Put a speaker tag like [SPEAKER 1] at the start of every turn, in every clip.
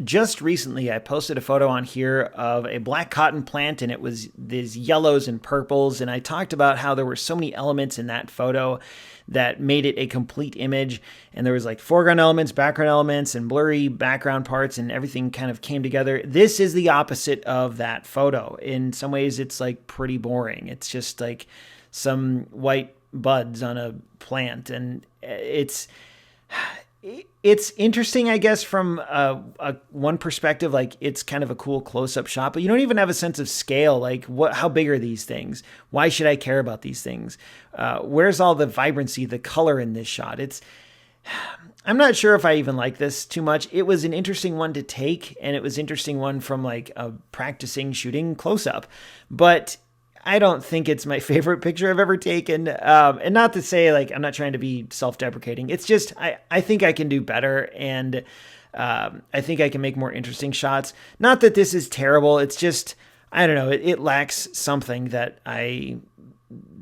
[SPEAKER 1] just recently I posted a photo on here of a black cotton plant, and it was these yellows and purples. And I talked about how there were so many elements in that photo that made it a complete image. And there was like foreground elements, background elements, and blurry background parts, and everything kind of came together. This is the opposite of that photo. In some ways, it's like pretty boring. It's just like some white buds on a plant. And it's interesting, I guess, from one perspective. Like, it's kind of a cool close-up shot, but you don't even have a sense of scale. Like, how big are these things? Why should I care about these things? Where's all the vibrancy, the color in this shot? I'm not sure if I even like this too much. It was an interesting one to take, and it was interesting one from like a practicing shooting close-up, but I don't think it's my favorite picture I've ever taken. And not to say, like, I'm not trying to be self-deprecating. It's just, I think I can do better. And I think I can make more interesting shots. Not that this is terrible. It's just, I don't know. It lacks something that I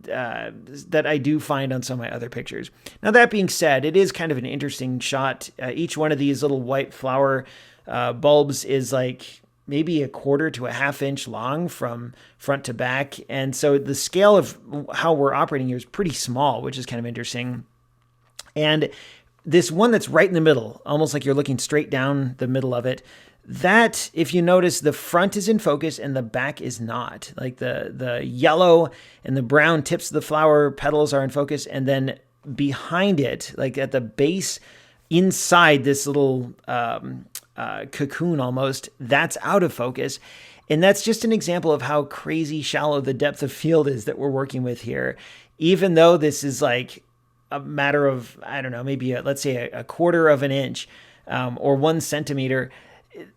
[SPEAKER 1] do find on some of my other pictures. Now, that being said, it is kind of an interesting shot. Each one of these little white flower bulbs is like maybe a quarter to a half inch long from front to back. And so the scale of how we're operating here is pretty small, which is kind of interesting. And this one that's right in the middle, almost like you're looking straight down the middle of it, that, if you notice, the front is in focus and the back is not. Like the yellow and the brown tips of the flower petals are in focus. And then behind it, like at the base, inside this little cocoon almost, that's out of focus. And that's just an example of how crazy shallow the depth of field is that we're working with here. Even though this is like a matter of, I don't know, maybe let's say a quarter of an inch or 1 centimeter,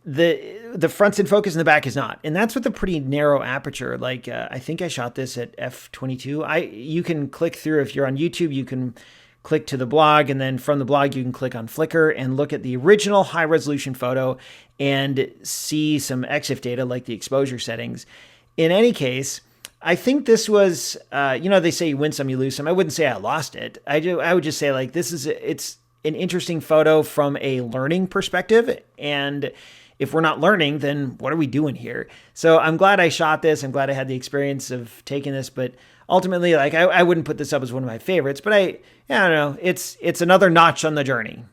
[SPEAKER 1] the front's in focus and the back is not. And that's with a pretty narrow aperture. Like I think I shot this at f/22. You can click through, if you're on YouTube, you can click to the blog, and then from the blog you can click on Flickr and look at the original high resolution photo and see some EXIF data like the exposure settings. In any case, I think this was, they say you win some, you lose some. I wouldn't say I lost it. I would just say, like, it's an interesting photo from a learning perspective. And if we're not learning, then what are we doing here? So I'm glad I shot this. I'm glad I had the experience of taking this, but ultimately, like, I wouldn't put this up as one of my favorites, but I don't know. It's another notch on the journey.